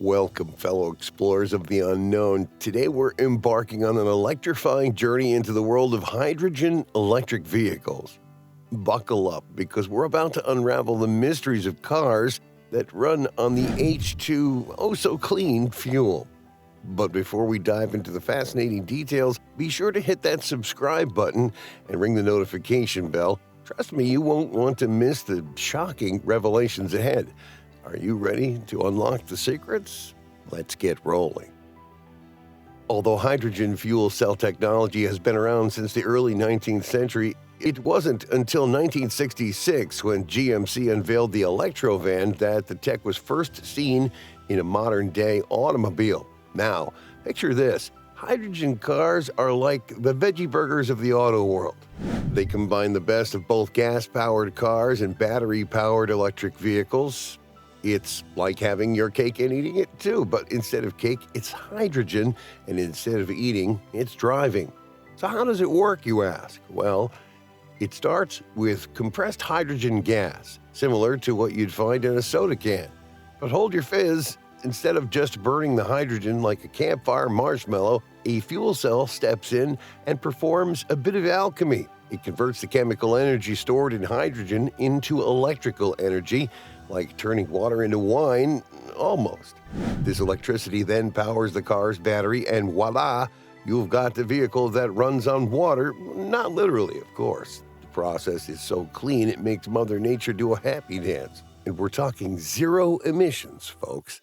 Welcome, fellow explorers of the unknown. Today we're embarking on an electrifying journey into the world of hydrogen electric vehicles. Buckle up, because we're about to unravel the mysteries of cars that run on the H2 oh-so-clean fuel. But before we dive into the fascinating details, be sure to hit that subscribe button and ring the notification bell. Trust me, you won't want to miss the shocking revelations ahead. Are you ready to unlock the secrets? Let's get rolling. Although hydrogen fuel cell technology has been around since the early 19th century, it wasn't until 1966 when GMC unveiled the Electrovan that the tech was first seen in a modern-day automobile. Now, picture this. Hydrogen cars are like the veggie burgers of the auto world. They combine the best of both gas-powered cars and battery-powered electric vehicles. It's like having your cake and eating it too, but instead of cake, it's hydrogen, and instead of eating, it's driving. So how does it work, you ask? Well, it starts with compressed hydrogen gas, similar to what you'd find in a soda can. But hold your fizz. Instead of just burning the hydrogen like a campfire marshmallow, a fuel cell steps in and performs a bit of alchemy. It converts the chemical energy stored in hydrogen into electrical energy, like turning water into wine, almost. This electricity then powers the car's battery, and voilà, you've got the vehicle that runs on water, not literally, of course. The process is so clean it makes Mother Nature do a happy dance. And we're talking zero emissions, folks.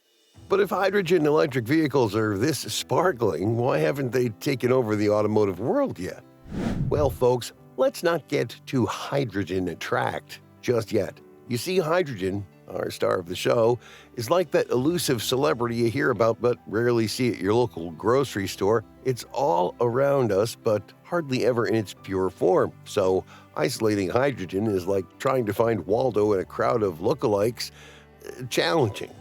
But if hydrogen electric vehicles are this sparkling, why haven't they taken over the automotive world yet? Well, folks, let's not get too hydrogen-attract just yet. You see, hydrogen, our star of the show, is like that elusive celebrity you hear about but rarely see at your local grocery store. It's all around us, but hardly ever in its pure form. So isolating hydrogen is like trying to find Waldo in a crowd of lookalikes. Challenging.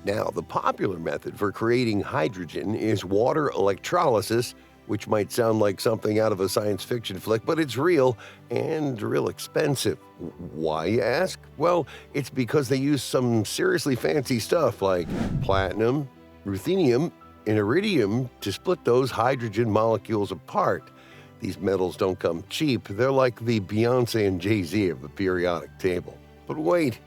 Now, the popular method for creating hydrogen is water electrolysis, which might sound like something out of a science fiction flick, but it's real and real expensive. Why, you ask? Well, it's because they use some seriously fancy stuff like platinum, ruthenium, and iridium to split those hydrogen molecules apart. These metals don't come cheap. They're like the Beyoncé and Jay-Z of the periodic table. But wait.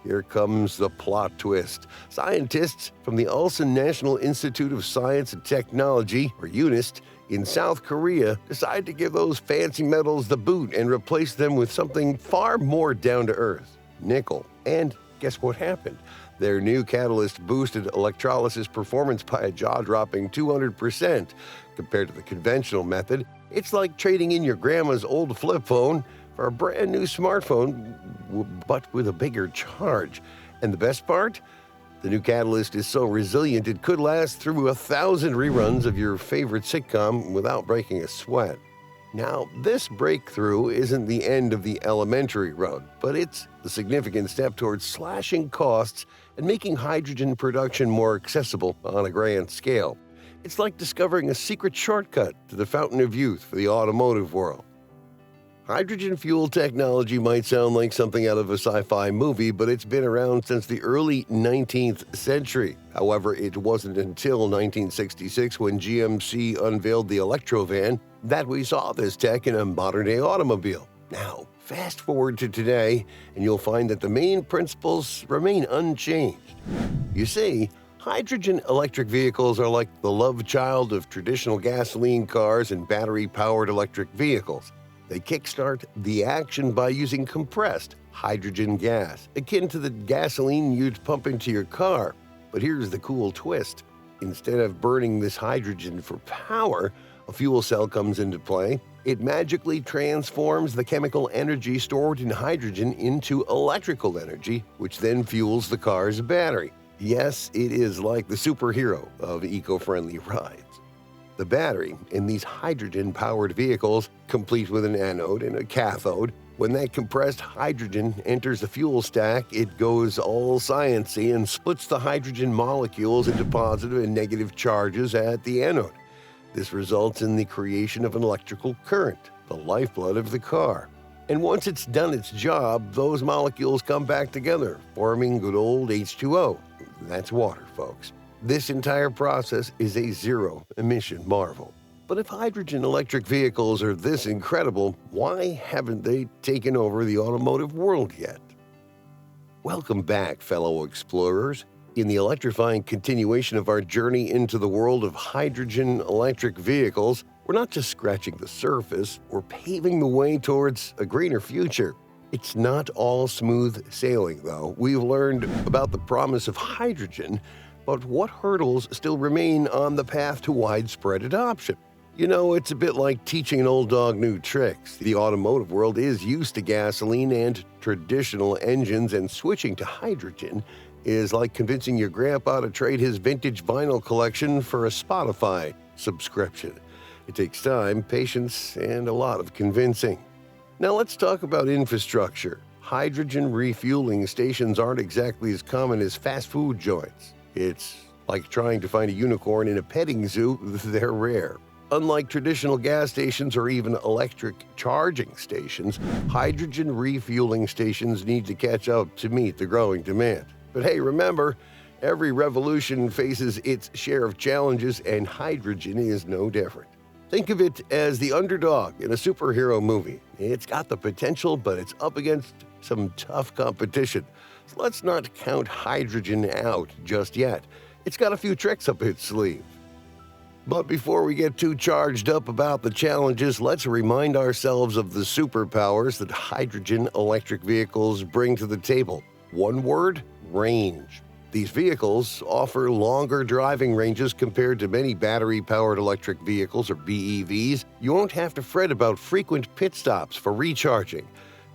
Here comes the plot twist. Scientists from the Ulsan National Institute of Science and Technology, or UNIST, in South Korea decided to give those fancy metals the boot and replace them with something far more down-to-earth, nickel. And guess what happened? Their new catalyst boosted electrolysis performance by a jaw-dropping 200%. Compared to the conventional method, it's like trading in your grandma's old flip phone for a brand new smartphone, but with a bigger charge. And the best part? The new catalyst is so resilient it could last through 1,000 reruns of your favorite sitcom without breaking a sweat. Now, this breakthrough isn't the end of the elementary road, but it's a significant step towards slashing costs and making hydrogen production more accessible on a grand scale. It's like discovering a secret shortcut to the fountain of youth for the automotive world. Hydrogen fuel technology might sound like something out of a sci-fi movie, but it's been around since the early 19th century. However, it wasn't until 1966 when GMC unveiled the Electrovan that we saw this tech in a modern-day automobile. Now, fast forward to today, and you'll find that the main principles remain unchanged. You see, hydrogen electric vehicles are like the love child of traditional gasoline cars and battery-powered electric vehicles. They kickstart the action by using compressed hydrogen gas, akin to the gasoline you'd pump into your car. But here's the cool twist. Instead of burning this hydrogen for power, a fuel cell comes into play. It magically transforms the chemical energy stored in hydrogen into electrical energy, which then fuels the car's battery. Yes, it is like the superhero of eco-friendly rides. The battery in these hydrogen-powered vehicles, complete with an anode and a cathode, when that compressed hydrogen enters the fuel stack, it goes all sciencey and splits the hydrogen molecules into positive and negative charges at the anode. This results in the creation of an electrical current, the lifeblood of the car. And once it's done its job, those molecules come back together, forming good old H2O. That's water, folks. This entire process is a zero-emission marvel. But if hydrogen electric vehicles are this incredible, why haven't they taken over the automotive world yet? Welcome back, fellow explorers. In the electrifying continuation of our journey into the world of hydrogen electric vehicles, we're not just scratching the surface, we're paving the way towards a greener future. It's not all smooth sailing, though. We've learned about the promise of hydrogen, but what hurdles still remain on the path to widespread adoption? You know, it's a bit like teaching an old dog new tricks. The automotive world is used to gasoline and traditional engines, and switching to hydrogen is like convincing your grandpa to trade his vintage vinyl collection for a Spotify subscription. It takes time, patience, and a lot of convincing. Now let's talk about infrastructure. Hydrogen refueling stations aren't exactly as common as fast food joints. It's like trying to find a unicorn in a petting zoo. They're rare. Unlike traditional gas stations or even electric charging stations, hydrogen refueling stations need to catch up to meet the growing demand. But hey, remember, every revolution faces its share of challenges, and hydrogen is no different. Think of it as the underdog in a superhero movie. It's got the potential, but it's up against some tough competition. So let's not count hydrogen out just yet. It's got a few tricks up its sleeve. But before we get too charged up about the challenges, let's remind ourselves of the superpowers that hydrogen electric vehicles bring to the table. One word: range. These vehicles offer longer driving ranges compared to many battery-powered electric vehicles, or BEVs. You won't have to fret about frequent pit stops for recharging.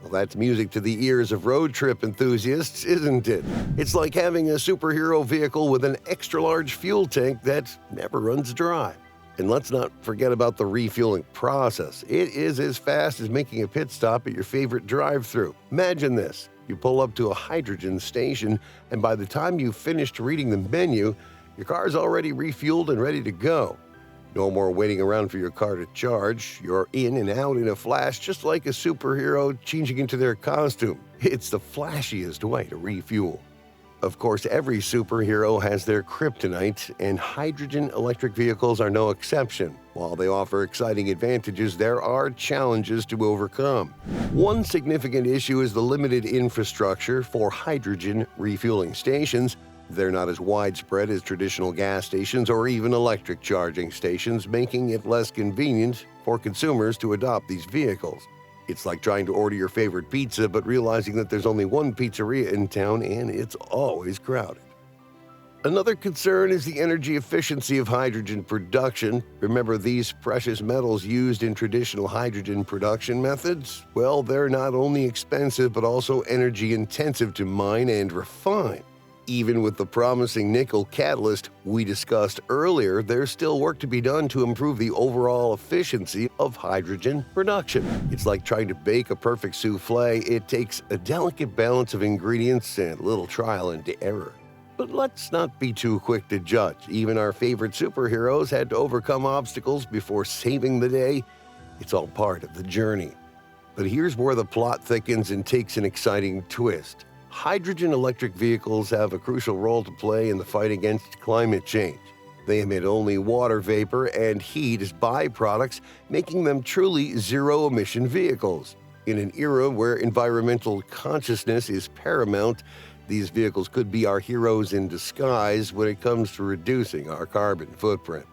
Well, that's music to the ears of road trip enthusiasts, isn't it? It's like having a superhero vehicle with an extra-large fuel tank that never runs dry. And let's not forget about the refueling process. It is as fast as making a pit stop at your favorite drive-thru. Imagine this. You pull up to a hydrogen station, and by the time you've finished reading the menu, your car's already refueled and ready to go. No more waiting around for your car to charge. You're in and out in a flash, just like a superhero changing into their costume. It's the flashiest way to refuel. Of course, every superhero has their kryptonite, and hydrogen electric vehicles are no exception. While they offer exciting advantages, there are challenges to overcome. One significant issue is the limited infrastructure for hydrogen refueling stations. They're not as widespread as traditional gas stations or even electric charging stations, making it less convenient for consumers to adopt these vehicles. It's like trying to order your favorite pizza, but realizing that there's only one pizzeria in town and it's always crowded. Another concern is the energy efficiency of hydrogen production. Remember these precious metals used in traditional hydrogen production methods? Well, they're not only expensive, but also energy intensive to mine and refine. Even with the promising nickel catalyst we discussed earlier, there's still work to be done to improve the overall efficiency of hydrogen production. It's like trying to bake a perfect souffle. It takes a delicate balance of ingredients and a little trial and error. But let's not be too quick to judge. Even our favorite superheroes had to overcome obstacles before saving the day. It's all part of the journey. But here's where the plot thickens and takes an exciting twist. Hydrogen electric vehicles have a crucial role to play in the fight against climate change. They emit only water vapor and heat as byproducts, making them truly zero-emission vehicles. In an era where environmental consciousness is paramount, these vehicles could be our heroes in disguise when it comes to reducing our carbon footprint.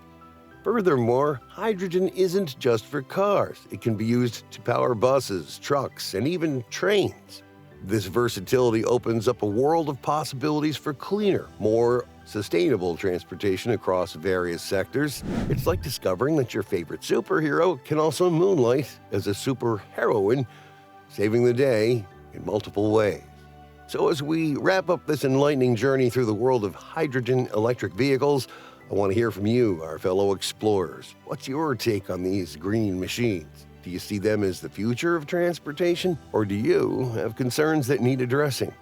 Furthermore, hydrogen isn't just for cars. It can be used to power buses, trucks, and even trains. This versatility opens up a world of possibilities for cleaner, more sustainable transportation across various sectors. It's like discovering that your favorite superhero can also moonlight as a superheroine, saving the day in multiple ways. So as we wrap up this enlightening journey through the world of hydrogen electric vehicles, I want to hear from you, our fellow explorers. What's your take on these green machines? Do you see them as the future of transportation, or do you have concerns that need addressing?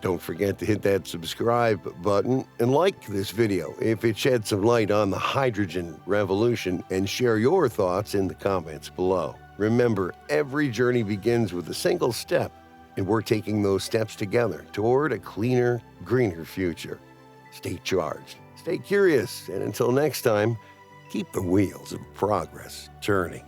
Don't forget to hit that subscribe button and like this video if it sheds some light on the hydrogen revolution, and share your thoughts in the comments below. Remember, every journey begins with a single step, and we're taking those steps together toward a cleaner, greener future. Stay charged, Stay curious, and until next time, keep the wheels of progress turning.